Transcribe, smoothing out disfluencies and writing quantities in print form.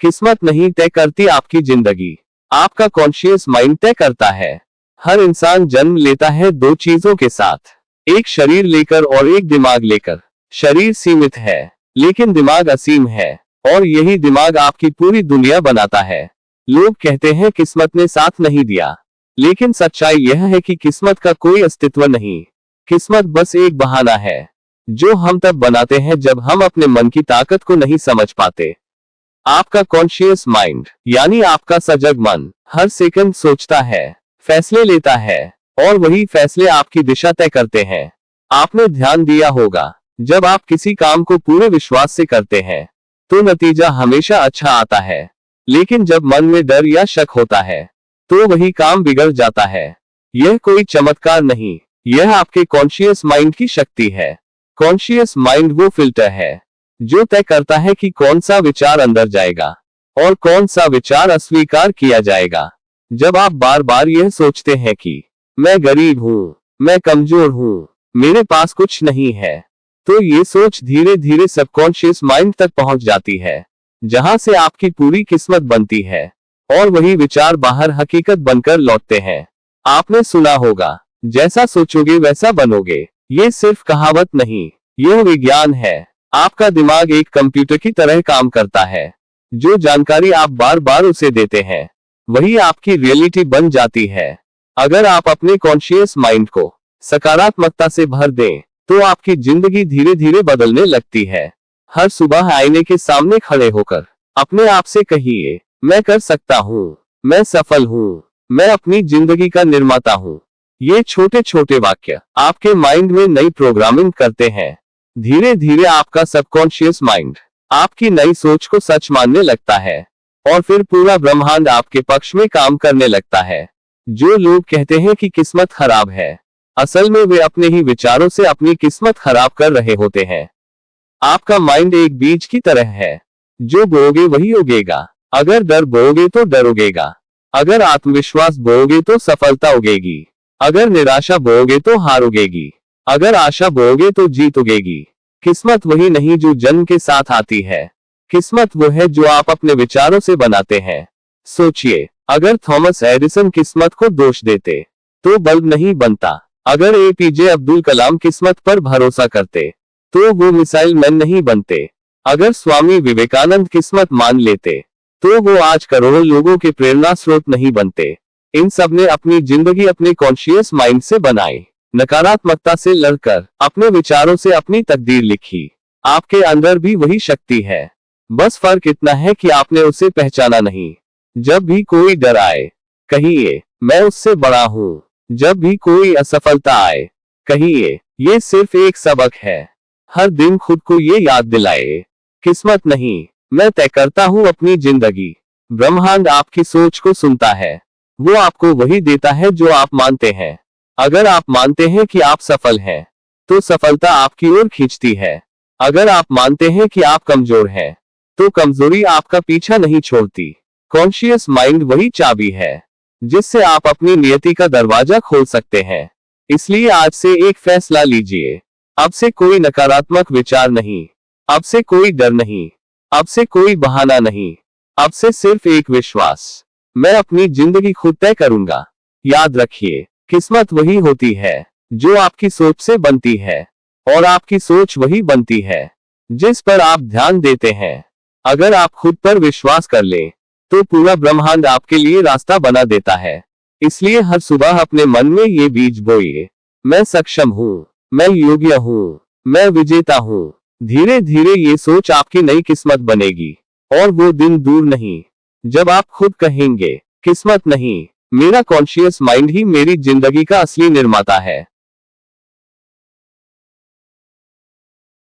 किस्मत नहीं तय करती आपकी जिंदगी, आपका कॉन्शियस माइंड तय करता है। हर इंसान जन्म लेता है दो चीजों के साथ, एक शरीर लेकर और एक दिमाग लेकर। शरीर सीमित है लेकिन दिमाग असीम है, और यही दिमाग आपकी पूरी दुनिया बनाता है। लोग कहते हैं किस्मत ने साथ नहीं दिया, लेकिन सच्चाई यह है कि किस्मत का कोई अस्तित्व नहीं। किस्मत बस एक बहाना है जो हम तब बनाते हैं जब हम अपने मन की ताकत को नहीं समझ पाते। आपका कॉन्शियस माइंड यानी आपका सजग मन हर सेकंड सोचता है, फैसले लेता है, और वही फैसले आपकी दिशा तय करते हैं। आपने ध्यान दिया होगा, जब आप किसी काम को पूरे विश्वास से करते हैं तो नतीजा हमेशा अच्छा आता है, लेकिन जब मन में डर या शक होता है तो वही काम बिगड़ जाता है। यह कोई चमत्कार नहीं, यह आपके कॉन्शियस माइंड की शक्ति है। कॉन्शियस माइंड वो फिल्टर है जो तय करता है कि कौन सा विचार अंदर जाएगा और कौन सा विचार अस्वीकार किया जाएगा। जब आप बार बार यह सोचते हैं कि मैं गरीब हूँ, मैं कमजोर हूँ, मेरे पास कुछ नहीं है, तो ये सोच धीरे धीरे सबकॉन्शियस माइंड तक पहुंच जाती है, जहां से आपकी पूरी किस्मत बनती है, और वही विचार बाहर हकीकत बनकर लौटते हैं। आपने सुना होगा, जैसा सोचोगे वैसा बनोगे। ये सिर्फ कहावत नहीं, यह विज्ञान है। आपका दिमाग एक कंप्यूटर की तरह काम करता है। जो जानकारी आप बार बार उसे देते हैं वही आपकी रियलिटी बन जाती है। अगर आप अपने कॉन्शियस माइंड को सकारात्मकता से भर दें तो आपकी जिंदगी धीरे धीरे बदलने लगती है। हर सुबह आईने के सामने खड़े होकर अपने आप से कहिए, मैं कर सकता हूँ, मैं सफल हूँ, मैं अपनी जिंदगी का निर्माता हूँ। ये छोटे छोटे वाक्य आपके माइंड में नई प्रोग्रामिंग करते हैं। धीरे धीरे आपका सबकॉन्शियस माइंड आपकी नई सोच को सच मानने लगता है, और फिर पूरा ब्रह्मांड आपके पक्ष में काम करने लगता है। जो लोग कहते हैं कि किस्मत खराब है, असल में वे अपने ही विचारों से अपनी किस्मत खराब कर रहे होते हैं। आपका माइंड एक बीज की तरह है, जो बोओगे वही उगेगा। अगर डर बोओगे तो डर उगेगा, अगर आत्मविश्वास बोओगे तो सफलता उगेगी, अगर निराशा बोओगे तो हार उगेगी, अगर आशा बोओगे तो जीत उगेगी। किस्मत वही नहीं जो जन्म के साथ आती है, किस्मत वो है जो आप अपने विचारों से बनाते हैं। सोचिए, अगर थॉमस एडिसन किस्मत को दोष देते तो बल्ब नहीं बनता। अगर एपीजे अब्दुल कलाम किस्मत पर भरोसा करते तो वो मिसाइल मैन नहीं बनते। अगर स्वामी विवेकानंद किस्मत मान लेते तो वो आज करोड़ों लोगों के प्रेरणा स्रोत नहीं बनते। इन सब ने अपनी जिंदगी अपने कॉन्शियस माइंड से बनाई, नकारात्मकता से लड़कर अपने विचारों से अपनी तकदीर लिखी। आपके अंदर भी वही शक्ति है, बस फर्क इतना है कि आपने उसे पहचाना नहीं। जब भी कोई डर आए, कहिए, मैं उससे बड़ा हूँ। जब भी कोई असफलता आए, कहिए, ये सिर्फ एक सबक है। हर दिन खुद को ये याद दिलाए, किस्मत नहीं, मैं तय करता हूँ अपनी जिंदगी। ब्रह्मांड आपकी सोच को सुनता है, वो आपको वही देता है जो आप मानते हैं। अगर आप मानते हैं कि आप सफल हैं, तो सफलता आपकी ओर खींचती है। अगर आप मानते हैं कि आप कमजोर हैं, तो कमजोरी आपका पीछा नहीं छोड़ती। कॉन्शियस माइंड वही चाबी है जिससे आप अपनी नियति का दरवाजा खोल सकते हैं। इसलिए आज से एक फैसला लीजिए। अब से कोई नकारात्मक विचार नहीं, अब से कोई डर नहीं, अब से कोई बहाना नहीं, अब से सिर्फ एक विश्वास, मैं अपनी जिंदगी खुद तय करूंगा। याद रखिए, किस्मत वही होती है जो आपकी सोच से बनती है, और आपकी सोच वही बनती है जिस पर आप ध्यान देते हैं। अगर आप खुद पर विश्वास कर लें तो पूरा ब्रह्मांड आपके लिए रास्ता बना देता है। इसलिए हर सुबह अपने मन में ये बीज बोइए, मैं सक्षम हूँ, मैं योग्य हूँ, मैं विजेता हूँ। धीरे धीरे ये सोच आपकी नई किस्मत बनेगी, और वो दिन दूर नहीं जब आप खुद कहेंगे, किस्मत नहीं, मेरा कॉन्शियस माइंड ही मेरी जिंदगी का असली निर्माता है।